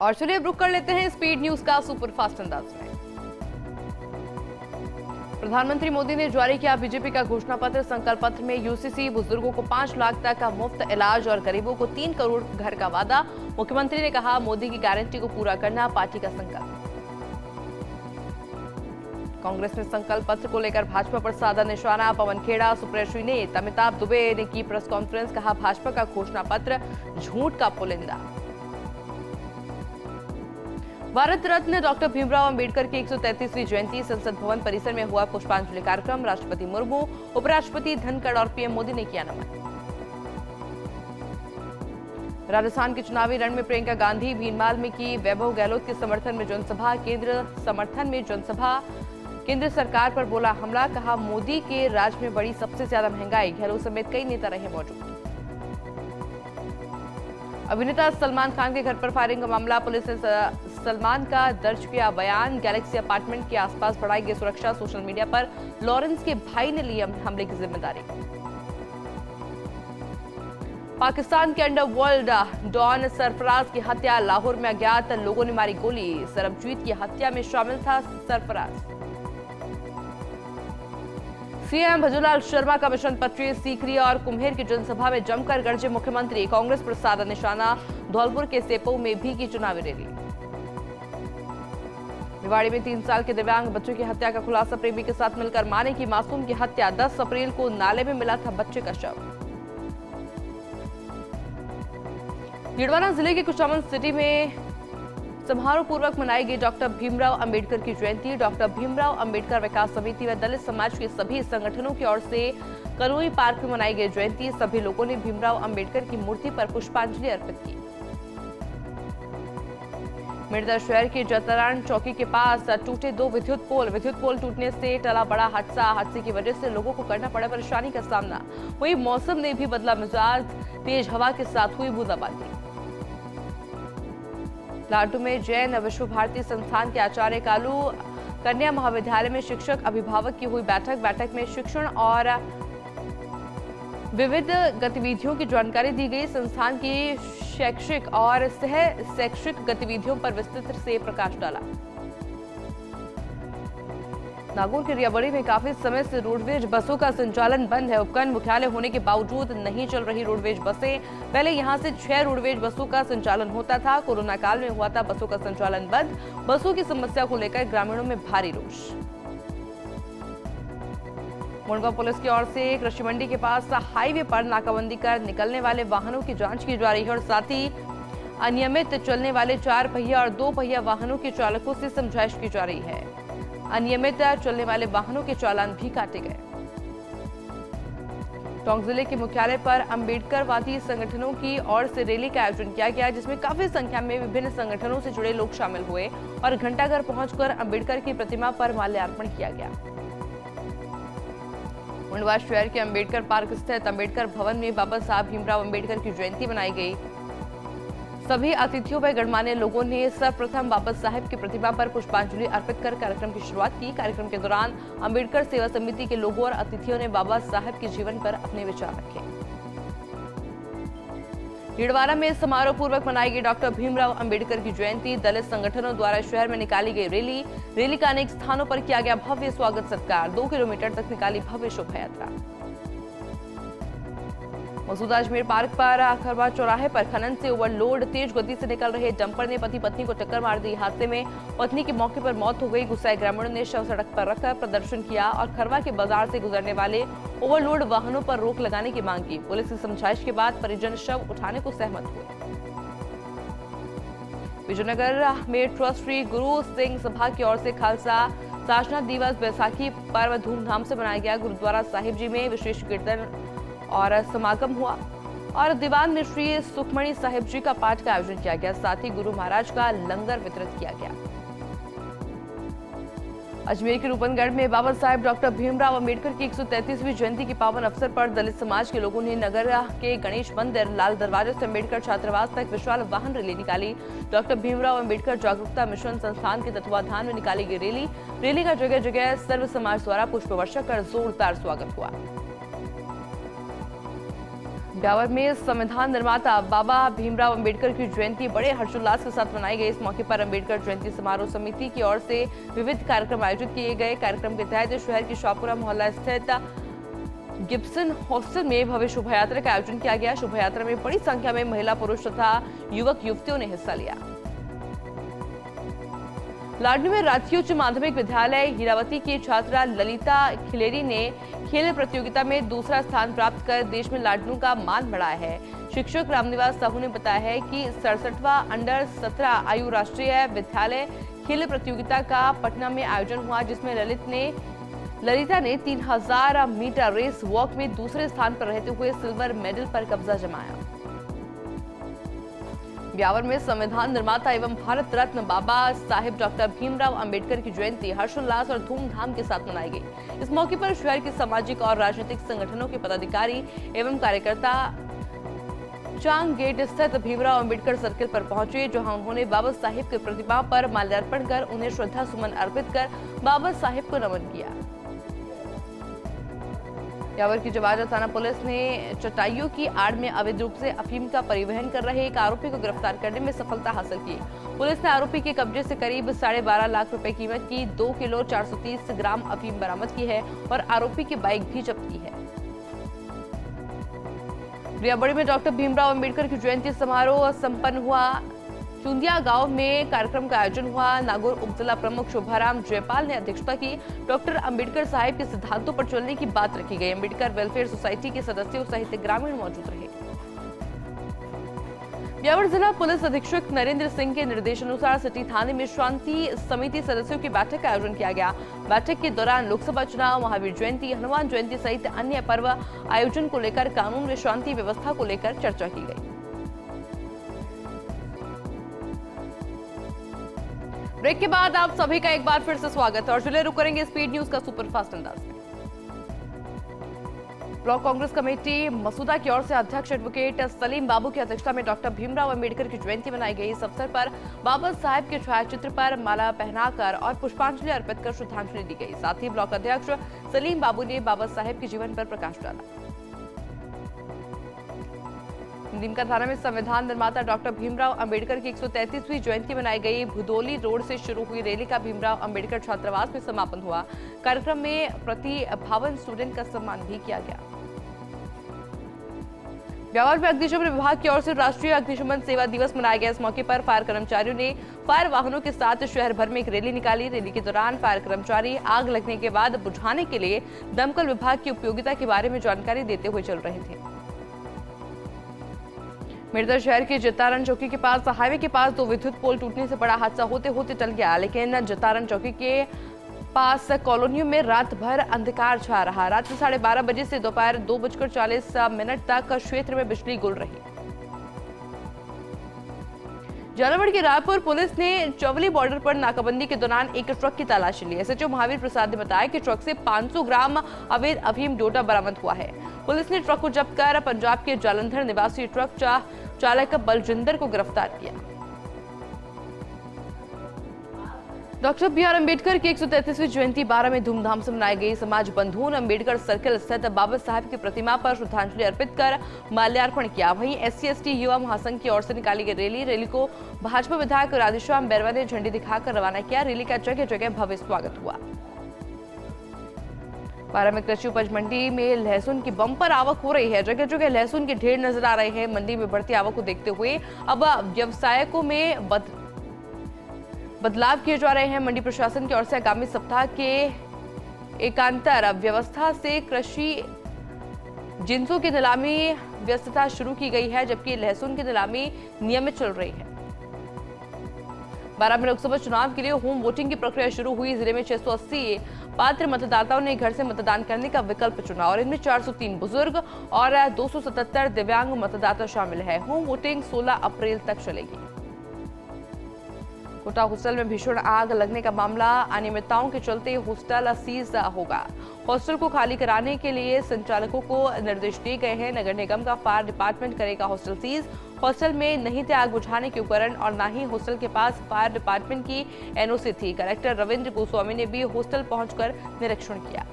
और चलिए रुक कर लेते हैं स्पीड न्यूज का सुपरफास्ट अंदाज में। प्रधानमंत्री मोदी ने जारी किया बीजेपी का घोषणा पत्र। संकल्प पत्र में यूसीसी, बुजुर्गों को 5 लाख तक का मुफ्त इलाज और गरीबों को 3 करोड़ घर का वादा। मुख्यमंत्री ने कहा, मोदी की गारंटी को पूरा करना पार्टी का संकल्प। कांग्रेस ने संकल्प पत्र को लेकर भाजपा पर साधा निशाना। पवन खेड़ा, सुप्रिया श्रीनेत, अमिताभ दुबे ने की प्रेस कॉन्फ्रेंस। कहा, भाजपा का घोषणा पत्र झूठ का पुलिंदा। भारत रत्न डॉक्टर भीमराव अंबेडकर की 133वीं जयंती। संसद भवन परिसर में हुआ पुष्पांजलि कार्यक्रम। राष्ट्रपति मुर्मू, उपराष्ट्रपति धनखड़ और पीएम मोदी ने किया नमन। राजस्थान के चुनावी रण में प्रियंका गांधी। भीनमाल में की वैभव गहलोत के समर्थन में जनसभा। केंद्र सरकार पर बोला हमला। कहा, मोदी के राज में बढ़ी सबसे ज्यादा महंगाई। गहलोत समेत कई नेता रहे मौजूद। अभिनेता सलमान खान के घर पर फायरिंग का मामला। पुलिस ने सलमान का दर्ज किया बयान। गैलेक्सी अपार्टमेंट के आसपास बढ़ाई गई सुरक्षा। सोशल मीडिया पर लॉरेंस के भाई ने ली हमले की जिम्मेदारी। पाकिस्तान के अंडरवर्ल्ड डॉन सरफराज की हत्या। लाहौर में अज्ञात लोगों ने मारी गोली। सरबजीत की हत्या में शामिल था सरफराज। सीएम भजनलाल शर्मा का मिशन 25। सीकरी और कुम्हेर की जनसभा में जमकर गरजे मुख्यमंत्री। कांग्रेस पर साधा निशाना। धौलपुर के सेपो में भी की चुनावी रैली। निवाड़ी में 3 साल के दिव्यांग बच्चे की हत्या का खुलासा। प्रेमी के साथ मिलकर माने की मासूम की हत्या। 10 अप्रैल को नाले में मिला था बच्चे का शव। छिंदवाड़ा जिले के कुचामन सिटी में समारोह पूर्वक मनाई गई डॉक्टर भीमराव अंबेडकर की जयंती। डॉक्टर भीमराव अंबेडकर विकास समिति व दलित समाज के सभी संगठनों की ओर से कनोई पार्क में मनाई गई जयंती। सभी लोगों ने भीमराव अंबेडकर की मूर्ति पर पुष्पांजलि अर्पित की। मिर्दा शहर के जतरान चौकी के पास टूटे 2 विद्युत पोल टूटने से टला बड़ा हादसा। हादसे की वजह से लोगों को करना पड़ा परेशानी का सामना। वहीं मौसम ने भी बदला मिजाज। तेज हवा के साथ हुई बूंदाबांदी। लाटू में जैन विश्व भारती संस्थान के आचार्य कालू कन्या महाविद्यालय में शिक्षक अभिभावक की हुई बैठक में शिक्षण और विविध गतिविधियों की जानकारी दी गई। संस्थान की शैक्षिक और सह शैक्षिक गतिविधियों पर विस्तृत से प्रकाश डाला। नागौर के रियाबड़ी में काफी समय से रोडवेज बसों का संचालन बंद है। उपखंड मुख्यालय होने के बावजूद नहीं चल रही रोडवेज बसें। पहले यहां से 6 रोडवेज बसों का संचालन होता था। कोरोना काल में हुआ था बसों का संचालन बंद। बसों की समस्या को लेकर ग्रामीणों में भारी रोष। मुंडवा पुलिस की ओर से कृषि मंडी के पास हाईवे पर नाकाबंदी कर निकलने वाले वाहनों की जांच की जा रही है और साथ ही अनियमित चलने वाले 4 पहिया और 2 पहिया वाहनों के चालकों से समझाइश की जा रही है। अनियमित चलने वाले वाहनों के चालान भी काटे गए। टोंक जिले के मुख्यालय पर अंबेडकरवादी संगठनों की ओर से रैली का आयोजन किया गया, जिसमें काफी संख्या में विभिन्न संगठनों से जुड़े लोग शामिल हुए और घंटाघर पहुंचकर अंबेडकर की प्रतिमा पर माल्यार्पण किया गया। मुंडवा शहर के अंबेडकर पार्क स्थित अंबेडकर भवन में बाबा साहब भीमराव अंबेडकर की जयंती मनाई गई। सभी अतिथियों व गणमान्य लोगों ने सर्वप्रथम बाबा साहब की प्रतिमा पर पुष्पांजलि अर्पित कर कार्यक्रम की शुरुआत की। कार्यक्रम के दौरान अंबेडकर सेवा समिति के लोगों और अतिथियों ने बाबा साहब के जीवन पर अपने विचार रखे। छिंदवाड़ा में समारोह पूर्वक मनाई गई डॉक्टर भीमराव अंबेडकर की जयंती। दलित संगठनों द्वारा शहर में निकाली गई रैली का अनेक स्थानों पर किया गया भव्य स्वागत सत्कार। 2 किलोमीटर तक निकाली भव्य शोभा यात्रा। मसूदा अजमेर पार्क पर खरवा चौराहे पर खनन से ओवरलोड तेज गति से निकल रहे डंपर ने पति पत्नी को टक्कर मार दी। हादसे में पत्नी की मौके पर मौत हो गई। गुस्साए ग्रामीणों ने शव सड़क पर रखकर प्रदर्शन किया और खरवा के बाजार से गुजरने वाले ओवरलोड वाहनों पर रोक लगाने की मांग की। पुलिस की समझाइश के बाद परिजन शव उठाने को सहमत हुए। विजयनगर में ट्रस्ट श्री गुरु सिंह सभा की ओर से खालसा साधना दिवस बैसाखी पर्व धूमधाम से मनाया गया। गुरुद्वारा साहिब जी में विशेष कीर्तन और समागम हुआ और दीवान में श्री सुखमणि साहिब जी का पाठ का आयोजन किया गया। साथ ही गुरु महाराज का लंगर वितरित किया गया। अजमेर के रूपनगढ़ में बाबा साहेब डॉक्टर भीमराव अंबेडकर की 133वीं जयंती के पावन अवसर पर दलित समाज के लोगों ने नगर के गणेश मंदिर, लाल दरवाजे से अंबेडकर छात्रावास तक विशाल वाहन रैली निकाली। डॉक्टर भीमराव अंबेडकर जागरूकता मिशन संस्थान के तत्वाधान में निकाली गई रैली का जगह जगह सर्व समाज द्वारा पुष्प वर्षा कर जोरदार स्वागत हुआ। ब्यावर में संविधान निर्माता बाबा भीमराव अंबेडकर की जयंती बड़े हर्षोल्लास के साथ मनाई गई। इस मौके पर अंबेडकर जयंती समारोह समिति की ओर से विविध कार्यक्रम आयोजित किए गए। कार्यक्रम के तहत शहर के शाहपुरा मोहल्ला स्थित गिब्सन हॉस्टल में भव्य शोभा यात्रा का आयोजन किया गया। शोभा यात्रा में बड़ी संख्या में महिला, पुरुष तथा युवक युवतियों ने हिस्सा लिया। लाडनू में राजकीय उच्च माध्यमिक विद्यालय हीरावती की छात्रा ललिता खिलेरी ने खेल प्रतियोगिता में दूसरा स्थान प्राप्त कर देश में लाडनू का मान बढ़ाया है। शिक्षक रामनिवास साहू ने बताया है कि 67वां अंडर 17 आयु राष्ट्रीय विद्यालय खेल प्रतियोगिता का पटना में आयोजन हुआ, जिसमें ललिता ने 3000 मीटर रेस वॉक में दूसरे स्थान पर रहते हुए सिल्वर मेडल पर कब्जा जमाया। ब्यावर में संविधान निर्माता एवं भारत रत्न बाबा साहेब डॉक्टर भीमराव अंबेडकर की जयंती हर्षोल्लास और धूमधाम के साथ मनाई गई। इस मौके पर शहर के सामाजिक और राजनीतिक संगठनों के पदाधिकारी एवं कार्यकर्ता चांग गेट स्थित भीमराव अंबेडकर सर्किल पर पहुंचे, जहां उन्होंने बाबा साहेब की प्रतिमा पर माल्यार्पण कर उन्हें श्रद्धा सुमन अर्पित कर बाबा साहेब को नमन किया। ब्यावर की जवाजा थाना पुलिस ने चटाइयों की आड़ में अवैध रूप से अफीम का परिवहन कर रहे एक आरोपी को गिरफ्तार करने में सफलता हासिल की। पुलिस ने आरोपी के कब्जे से करीब 12.5 लाख रुपए कीमत की 2 किलो 430 ग्राम अफीम बरामद की है और आरोपी की बाइक भी जब्त की है। रियाबड़ी में डॉक्टर भीमराव अंबेडकर की जयंती समारोह संपन्न हुआ। चुंदिया गांव में कार्यक्रम का आयोजन हुआ। नागौर उप जिला प्रमुख शोभाराम जयपाल ने अध्यक्षता की। डॉक्टर अंबेडकर साहिब के सिद्धांतों पर चलने की बात रखी गई। अंबेडकर वेलफेयर सोसाइटी के सदस्यों सहित ग्रामीण मौजूद रहे। ब्यावर जिला पुलिस अधीक्षक नरेंद्र सिंह के निर्देशानुसार सिटी थाने में शांति समिति सदस्यों की बैठक का आयोजन किया गया। बैठक के दौरान लोकसभा चुनाव, महावीर जयंती, हनुमान जयंती सहित अन्य पर्व आयोजन को लेकर कानून व शांति व्यवस्था को लेकर चर्चा की गई। ब्रेक के बाद आप सभी का एक बार फिर से स्वागत है और चलिए रुक करेंगे स्पीड न्यूज का सुपरफास्ट अंदाज में। ब्लॉक कांग्रेस कमेटी मसूदा की ओर से अध्यक्ष एडवोकेट सलीम बाबू की अध्यक्षता में डॉक्टर भीमराव अंबेडकर की जयंती मनाई गई। इस अवसर पर बाबा साहेब के छायाचित्र पर माला पहनाकर और पुष्पांजलि अर्पित कर श्रद्धांजलि दी गई। साथ ही ब्लॉक अध्यक्ष सलीम बाबू ने बाबा साहेब के जीवन पर प्रकाश डाला। नीमका थाना में संविधान निर्माता डॉक्टर भीमराव अंबेडकर की 133वीं जयंती मनाई गई। भुदोली रोड से शुरू हुई रैली का भीमराव अंबेडकर छात्रावास में समापन हुआ। कार्यक्रम में प्रतिभावन स्टूडेंट का सम्मान भी किया गया। ब्यावर में अग्निशमन विभाग की ओर से राष्ट्रीय अग्निशमन सेवा दिवस मनाया गया। इस मौके पर फायर कर्मचारियों ने फायर वाहनों के साथ शहर भर में एक रैली निकाली। रैली के दौरान फायर कर्मचारी आग लगने के बाद बुझाने के लिए दमकल विभाग की उपयोगिता के बारे में जानकारी देते हुए चल रहे थे। मिर्जा शहर के जतारण चौकी के पास हाईवे के पास 2 विद्युत पोल टूटने से बड़ा हादसा होते होते टल गया, लेकिन जतारण चौकी के पास कॉलोनियों में रात भर अंधकार छा रहा। रात 12:30 बजे से दोपहर 2:40 तक क्षेत्र में बिजली गुल रही। झालावाड़ की रायपुर पुलिस ने चौवली बॉर्डर पर नाकाबंदी के दौरान एक ट्रक की तलाशी ली। एसएचओ महावीर प्रसाद ने बताया कि ट्रक से 500 ग्राम अवैध अफीम डोडा बरामद हुआ है। पुलिस ने ट्रक को जब्त कर पंजाब के जालंधर निवासी ट्रक चालक बलजिंदर को गिरफ्तार किया। डॉक्टर बीआर अंबेडकर की 133वीं जयंती 12 में धूमधाम से मनाई गई। समाज बंधुओं ने अंबेडकर सर्किल स्थित बाबा साहेब की प्रतिमा पर श्रद्धांजलि अर्पित कर माल्यार्पण किया। वहीं SC/ST युवा महासंघ की ओर से निकाली गई रैली को भाजपा विधायक राधेश्याम बैरवा ने झंडी दिखाकर रवाना किया। रैली का जगह जगह भव्य स्वागत हुआ। बारह में कृषि उपज मंडी में लहसुन की बम्पर आवक हो रही है। जगह जगह लहसुन के ढेर नजर आ रहे हैं। मंडी में बढ़ती आवक को देखते हुए अब व्यवसायिकों में बदलाव किए जा रहे हैं। मंडी प्रशासन की ओर से आगामी सप्ताह के एकांतर व्यवस्था से कृषि जिंसों की नीलामी व्यवस्था शुरू की गई है, जबकि लहसुन की नीलामी नियमित चल रही है। 12 में लोकसभा चुनाव के लिए होम वोटिंग की प्रक्रिया शुरू हुई। जिले में 680 पात्र मतदाताओं ने घर से मतदान करने का विकल्प चुना और इनमें 403 बुजुर्ग और 277 दिव्यांग मतदाता शामिल है। होम वोटिंग 16 अप्रैल तक चलेगी। कोटा हॉस्टल में भीषण आग लगने का मामला, अनियमितताओं के चलते हॉस्टल सीज होगा। हॉस्टल को खाली कराने के लिए संचालकों को निर्देश दिए गए हैं। नगर निगम का फायर डिपार्टमेंट करेगा हॉस्टल सीज। हॉस्टल में नहीं थे आग बुझाने के उपकरण और न ही हॉस्टल के पास फायर डिपार्टमेंट की एनओसी थी। कलेक्टर रविंद्र गोस्वामी ने भी हॉस्टल पहुंचकर निरीक्षण किया।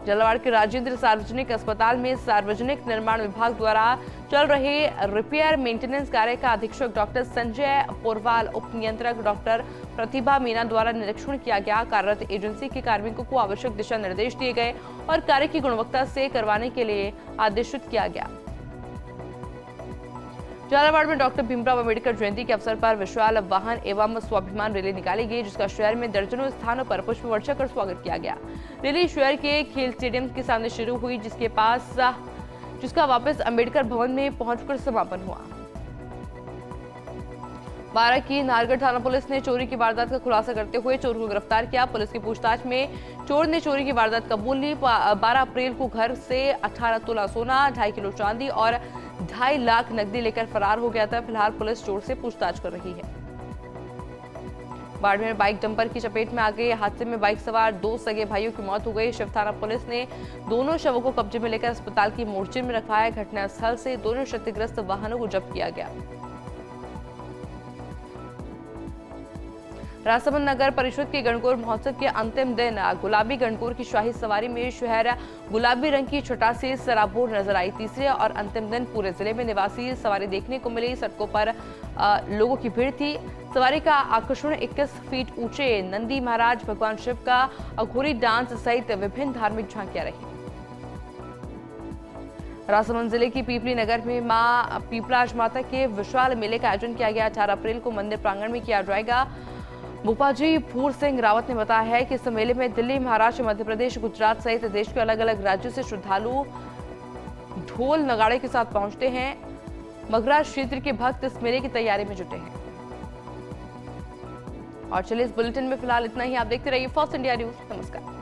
झालावाड़ के राजेंद्र सार्वजनिक अस्पताल में सार्वजनिक निर्माण विभाग द्वारा चल रहे रिपेयर मेंटेनेंस कार्य का अधीक्षक डॉक्टर संजय पोरवाल, उप नियंत्रक डॉक्टर प्रतिभा मीना द्वारा निरीक्षण किया गया। कार्यरत एजेंसी के कार्मिकों को आवश्यक दिशा निर्देश दिए गए और कार्य की गुणवत्ता से करवाने के लिए आदेशित किया गया। झालावाड़ में डॉक्टर भीमराव अंबेडकर जयंती के अवसर पर विशाल वाहन एवं स्वाभिमान रैली निकाली गई, जिसका शहर में दर्जनों स्थानों पर पुष्प वर्षा कर स्वागत किया गया। रैली शहर के खेल स्टेडियम के सामने शुरू हुई, जिसका वापस अंबेडकर भवन में पहुंचकर समापन हुआ। बारा की नारगढ़ थाना पुलिस ने चोरी की वारदात का खुलासा करते हुए चोर को गिरफ्तार किया। पुलिस की पूछताछ में चोर ने चोरी की वारदात कबूल ली। 12 अप्रैल को घर से 18 तोला सोना, 2.5 किलो चांदी और 2.5 लाख नकदी लेकर फरार हो गया था। फिलहाल पुलिस चोर से पूछताछ कर रही है। बाड़मेर बाइक डंपर की चपेट में आ गई। हादसे में बाइक सवार 2 सगे भाइयों की मौत हो गई। शिव थाना पुलिस ने दोनों शवों को कब्जे में लेकर अस्पताल की मोर्चे में रखवाया। घटनास्थल से दोनों क्षतिग्रस्त वाहनों को जब्त किया गया। राजसमंद नगर परिषद के गणगौर महोत्सव के अंतिम दिन गुलाबी गणगौर की शाही सवारी में शहर गुलाबी रंग की छटा से सराबोर नजर आई। तीसरे और अंतिम दिन पूरे जिले में निवासी सवारी देखने को मिली। सड़कों पर लोगों की भीड़ थी। सवारी का आकर्षण 21 फीट ऊंचे नंदी महाराज, भगवान शिव का अघोरी डांस सहित विभिन्न धार्मिक झांकियां रही। राजसमंद जिले की पीपली नगर में मां पीपलाज माता के विशाल मेले का आयोजन किया गया। 18 अप्रैल को मंदिर प्रांगण में किया जाएगा। भूपाजी फूर सिंह रावत ने बताया है कि इस मेले में दिल्ली, महाराष्ट्र, मध्य प्रदेश, गुजरात सहित देश के अलग अलग राज्यों से श्रद्धालु ढोल नगाड़े के साथ पहुंचते हैं। मगरा क्षेत्र के भक्त इस मेले की तैयारी में जुटे हैं। और चलिए इस बुलेटिन में फिलहाल इतना ही। आप देखते रहिए फर्स्ट इंडिया न्यूज। नमस्कार।